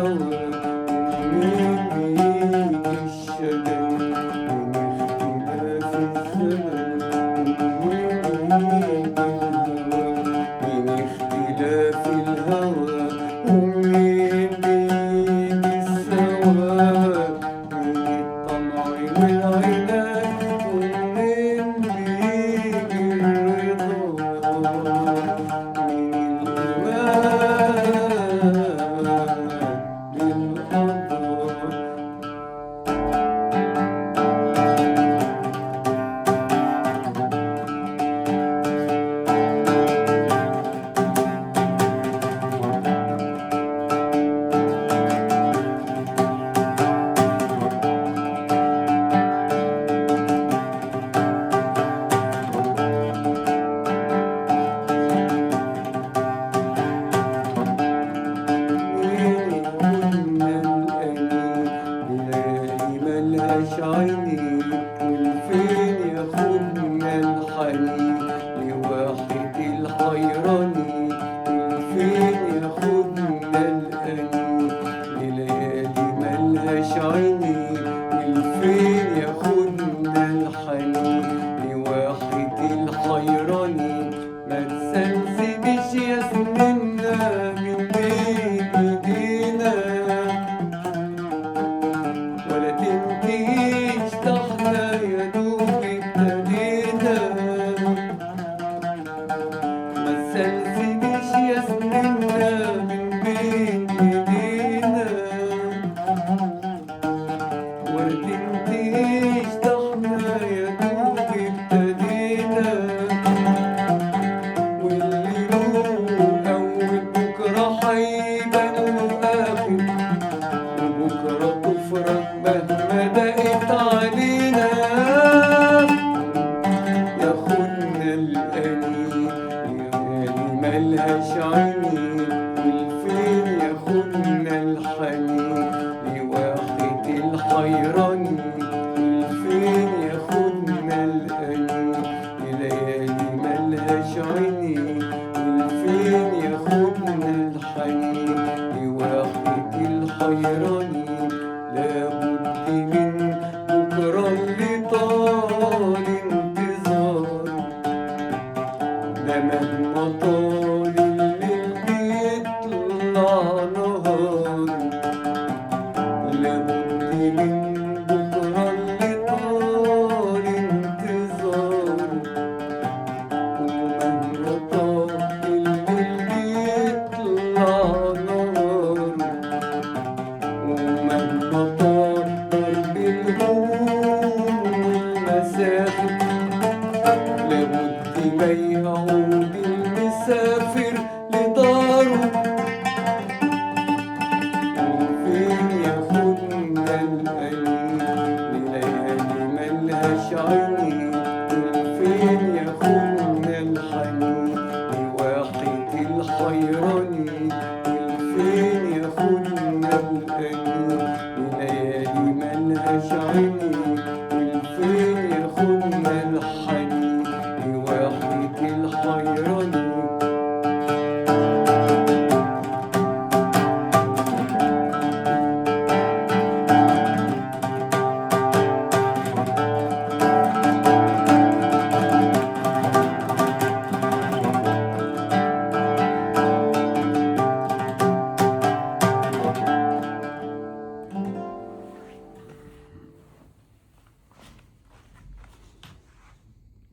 الهوى ومنين بيجي الشجن من اختلاف الزمن ومنين بيجي الهوى من اختلاف الهوى ومنين بيجي السواد من الطمع والعناد ومنين بيجي الرضا ملهاش عيني والفين ياخدنا الحنين لواحد الحيراني والفين ياخدنا الأنين لليالي ملهاش عيني والفين ياخدنا الحنين لواحد الحيراني ما تسلسلش يا سننا من بين ايدينا ولا تنتهيش طحنا يا دوب ابتدينا ما تسلسلش يا سننا من بين ايدينا ولا تنتهيش طحنا يا دوب ابتدينا واللي له أول بكرة هيبان له آخر وبكرة تفرج مهما ضاقت علينا ياخدنا الأنين ليالي ملهاش عينين والفين ياخدنا الحنين لواحد الحيراني والفين ياخدنا الأنين ليالي ملهاش عينين والفين ياخدنا الحنين لواحد الحيراني لا